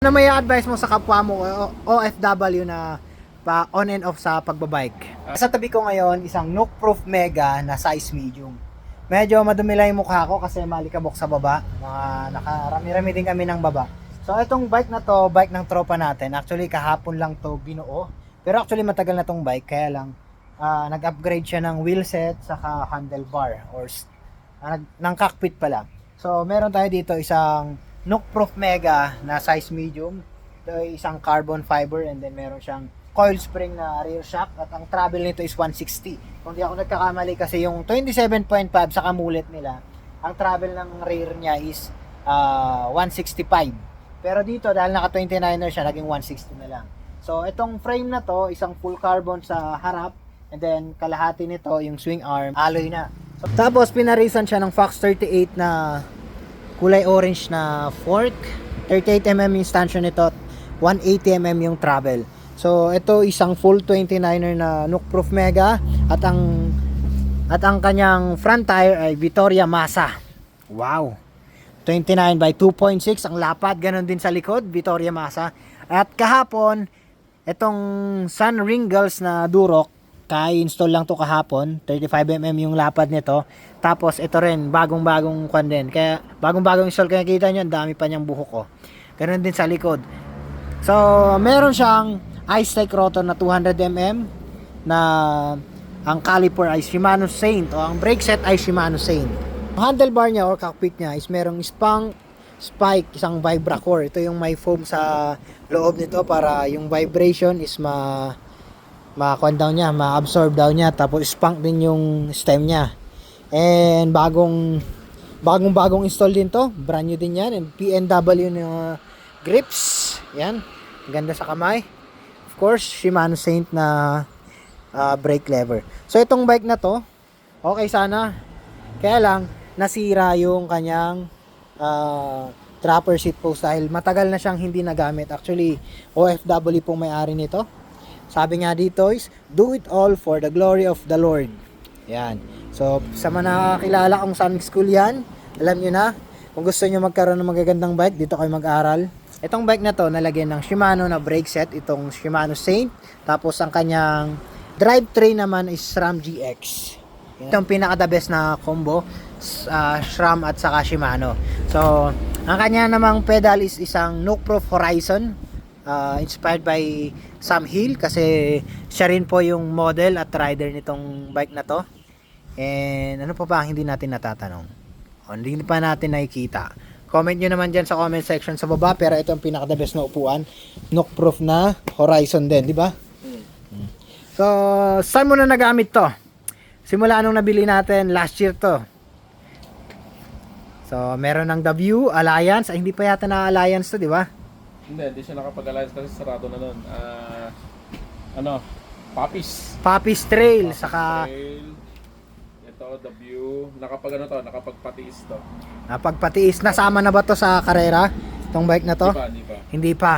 Ano may advice mo sa kapwa mo OFW na pa on and off sa pagbabike? Sa tabi ko ngayon, isang Nook-proof Mega na size medium. Medyo madumi lang yung mukha ko kasi malikabok sa baba. Mga nakarami-rami din kami ng baba. So itong bike na to, bike ng tropa natin. Actually kahapon lang to binuo. Pero actually matagal na tong bike, kaya lang nag-upgrade siya ng wheel set saka handlebar or ng cockpit pala. So meron tayo dito isang Nook-proof Mega na size medium. Ito ay isang carbon fiber and then meron siyang coil spring na rear shock at ang travel nito is 160. Kung di ako nagkakamali kasi yung 27.5 sa kamulit nila, ang travel ng rear niya is 165. Pero dito dahil naka 29er siya, naging 160 na lang. So itong frame na to, isang full carbon sa harap and then kalahati nito yung swing arm, alloy na. So, tapos pinarisan siya ng Fox 38 na kulay orange na fork, 38mm yung stanchion nito, 180mm yung travel. So ito isang full 29er na Nook-proof Mega at ang kanyang front tire ay Vittoria Masa. Wow. 29 by 2.6 ang lapad, ganun din sa likod, Vittoria Masa. At kahapon itong Sun Ringles na Duroc, ka-install lang to kahapon, 35mm yung lapad nito. Tapos ito rin, bagong-bagong kwan din. Kaya bagong-bagong install, kaya kita nyo, ang dami pa niyang buhok ko. Ganun din sa likod. So, meron siyang ice-like rotor na 200mm na ang caliper ay Shimano Saint o ang brake set ay Shimano Saint. Ang handlebar niya or cockpit niya is merong spike, isang Vibracore. Ito yung may foam sa loob nito para yung vibration is ma-con down niya, ma-absorb daw niya, tapos spunk din yung stem niya. And bagong install din to, brand new din yan, and PNW na grips, yan, ganda sa kamay. Of course, Shimano Saint na brake lever. So itong bike na to, okay sana, kaya lang nasira yung kanyang dropper seat post dahil matagal na siyang hindi nagamit. Actually, OFW pong may-ari nito. Sabi nga dito is, do it all for the glory of the Lord. Yan. So, sa mga nakakilala kong Sun School yan, alam nyo na, kung gusto nyo magkaroon ng magagandang bike, dito kayo mag-aral. Itong bike na to, nalagyan ng Shimano na brake set, itong Shimano Saint. Tapos, ang kanyang drivetrain naman is SRAM GX. Ito ang pinaka-the best na combo, SRAM at saka Shimano. So, ang kanya namang pedal is isang Nook-proof Horizon. Inspired by Sam Hill kasi siya rin po yung model at rider nitong bike na to. And ano pa ba ang hindi natin natatanong? O, hindi pa natin nakikita. Comment nyo naman dyan sa comment section sa baba. Pero ito ang pinaka the best na upuan, Nook-proof na Horizon din, di ba? So, saan mo na nagamit to? Simula nung nabili natin last year to. So, meron ng The View, Alliance. Ay, hindi pa yata na Alliance to, di ba? Hindi siya nakapag-alliance kasi sarado na nun. Papis. Papis Trail, saka Trail. Ito, The View. Nakapagpatiis to. napagpatiis. Nasama na ba to sa karera? Itong bike na to? Hindi pa. Hindi pa.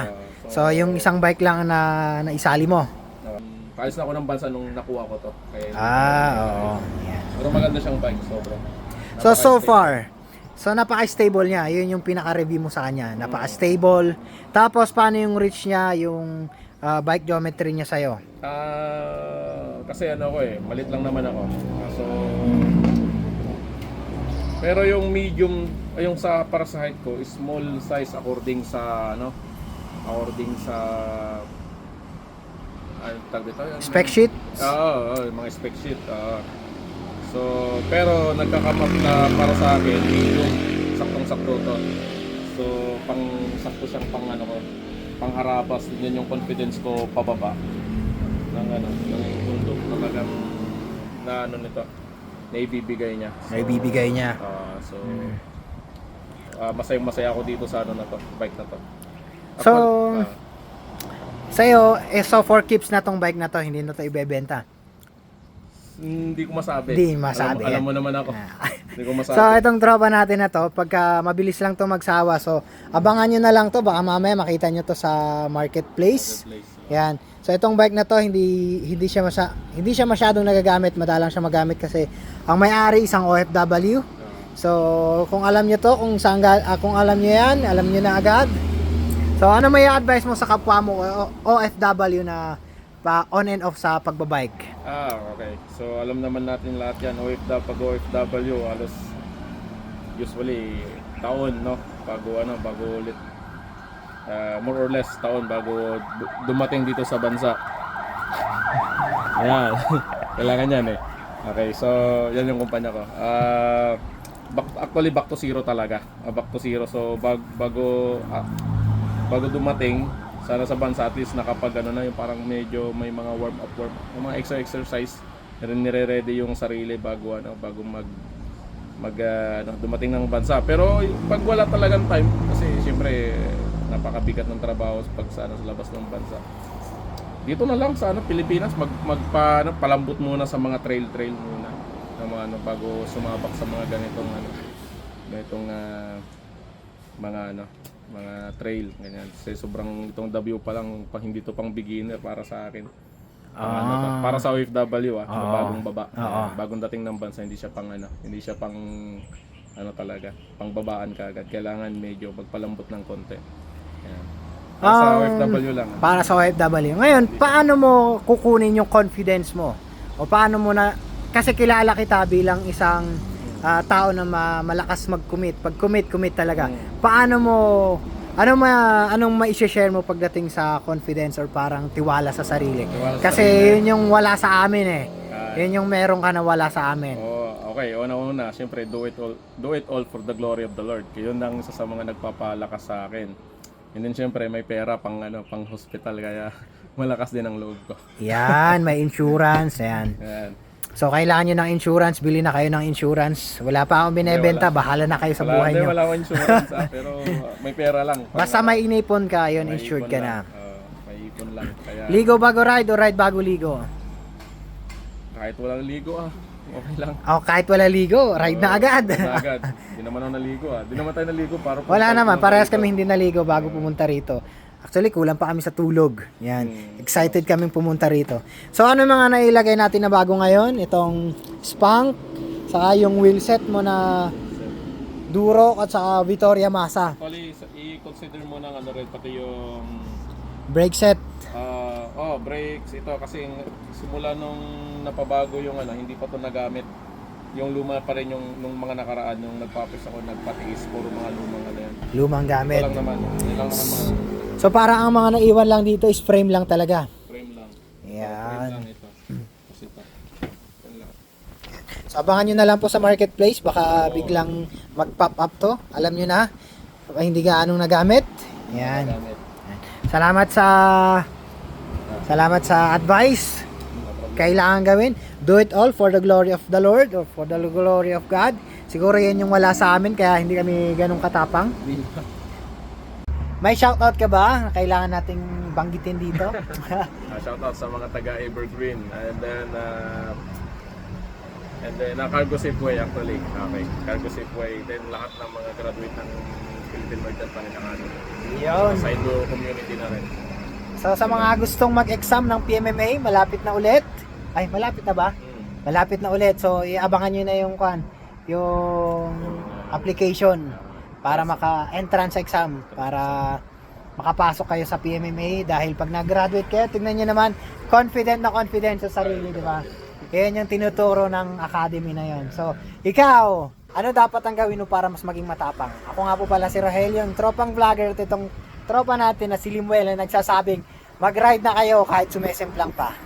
So, yung isang bike lang na naisali mo. Kaalis na ako ng bansa nung nakuha ko to. Kaya Oo. Yan. pero maganda siyang bike, sobra. So far, napaka-stable niya. Yun yung pinaka-review mo sa kanya. Napaka-stable. Tapos, paano yung reach niya, yung bike geometry niya sa'yo? Kasi malit lang naman ako. So, pero yung medium, yung para sa height ko, is small size according sa Spec sheet? Oo, mga spec sheet. So, pero nagkakamap na para sa akin, medium, saktong-sakto to. So, sakto siyang pangharabas, yun yung confidence ko pababa ng bundok na nito, na ibibigay niya. So, Naibibigay niya. masayang-masaya ako dito sa bike na to. So, sa'yo, so for keeps na tong bike na to, hindi na to ibebenta? Hindi ko masabi. Hindi masabi. Alam mo naman ako. Hindi ko masabi. So, itong tropa natin na to, pagka mabilis lang to magsawa, so, abangan nyo na lang to, baka mamaya makita nyo to sa marketplace. Yan. So, itong bike na to, hindi siya masyadong nagagamit, madalang siya magamit kasi ang may-ari isang OFW. So, kung alam nyo to, kung alam nyo yan, alam nyo na agad. So ano may advice mo sa kapwa mo OFW na pa on and off sa pagbabike? Okay. So alam naman natin lahat yan, pag OFW, halos usually taon, no? Bago ulit, more or less taon bago dumating dito sa bansa. Ayan, kailangan yan eh. Okay, so yan yung kumpanya ko. Actually back to zero talaga. Back to zero. So bago dumating sana sa bansa, at least nakapag na yung parang medyo may mga warm up, yung mga exercise nire-ready yung sarili bago dumating ng bansa. Pero pag wala talagang time, kasi siyempre napakabigat ng trabaho pag sa labas ng bansa, dito na lang sa Pilipinas palambot muna sa mga trail muna ng mga bago sumabak sa mga ganitong mga trail ganyan. Kasi sobrang itong W pa lang, hindi to pang beginner para sa akin. Para sa OFW bagong baba. Bagong dating ng bansa, hindi siya pang talaga, pang babaan kaagad. Kailangan medyo magpalambot ng konti. Ayan. Para sa OFW lang. Para sa OFW. Ngayon, paano mo kukunin yung confidence mo? O paano mo na, kasi kilala kita bilang isang tao na malakas mag-commit. Pag commit talaga. Paano mo, anong ma-share mo pagdating sa confidence or parang tiwala sa sarili? Kasi yun yung wala sa amin eh. Yun yung meron ka na wala sa amin. Okay, una, siyempre do it all for the glory of the Lord. Yun lang isa sa mga nagpapalakas sa akin. And then siyempre may pera pang hospital, kaya malakas din ang loob ko. Yan, may insurance, yan. So kailangan nyo ng insurance, bili na kayo ng insurance. Wala pa akong binebenta, bahala na kayo sa buhay nyo. Wala akong insurance pero may pera lang. Basta may inipon ka, yun, insured ka na. May ipon lang. Kaya, ligo bago ride o ride bago ligo? kahit walang ligo okay lang. Kahit wala ligo, ride na agad. Hindi naman ako naligo Hindi naman tayo naligo para wala naman, parehas kami hindi naligo bago pumunta rito. Actually, kulang pa kami sa tulog. Yan. Excited kaming pumunta rito. So, ano mga nailagay natin na bago ngayon? Itong Spank, saka yung wheelset mo na Duro at saka Vittoria Masa. Actually, i-consider mo ng rin, pati yung brake set. Brakes. Ito kasi simula nung napabago yung hindi pa to nagamit. Yung luma pa rin yung nung mga nakaraan, yung nagpapis ako, nagpatiis, puro mga lumang yan. Lumang gamit. Ito lang naman. Yun lang naman mga So parang ang mga naiwan lang dito is frame lang talaga. frame lang. Yan. Frame lang ito. Kasi ito. Yan lang. So abangan nyo na lang po sa marketplace. Baka biglang mag-pop up to. Alam nyo na. Baka hindi gaanong nagamit. Yan. Salamat sa advice. Kailangan gawin. Do it all for the glory of the Lord or for the glory of God. Siguro yan yung wala sa amin kaya hindi kami ganong katapang. May shoutout ka ba na kailangan nating banggitin dito? Shoutout sa mga taga Evergreen and then Cargo Safeway actually. Okay, Cargo Safeway, then lahat ng mga graduate ng Philippine Merchant Panginoon. Yun. Sa Indo community na rin. So sa mga gustong mag-exam ng PMMA, malapit na ulit. Ay, malapit na ba? Malapit na ulit. So iabangan niyo na yung application para maka-entrance exam, para makapasok kayo sa PMMA. Dahil pag nag-graduate kayo, tingnan nyo naman, confident sa sarili, di ba? Yan yung tinuturo ng academy na yon. So, ikaw, ano dapat ang gawin mo para mas maging matapang? Ako nga po pala si Rahel, yung tropang vlogger, itong tropa natin na si Limuel na nagsasabing, mag-ride na kayo kahit sumesemplang pa.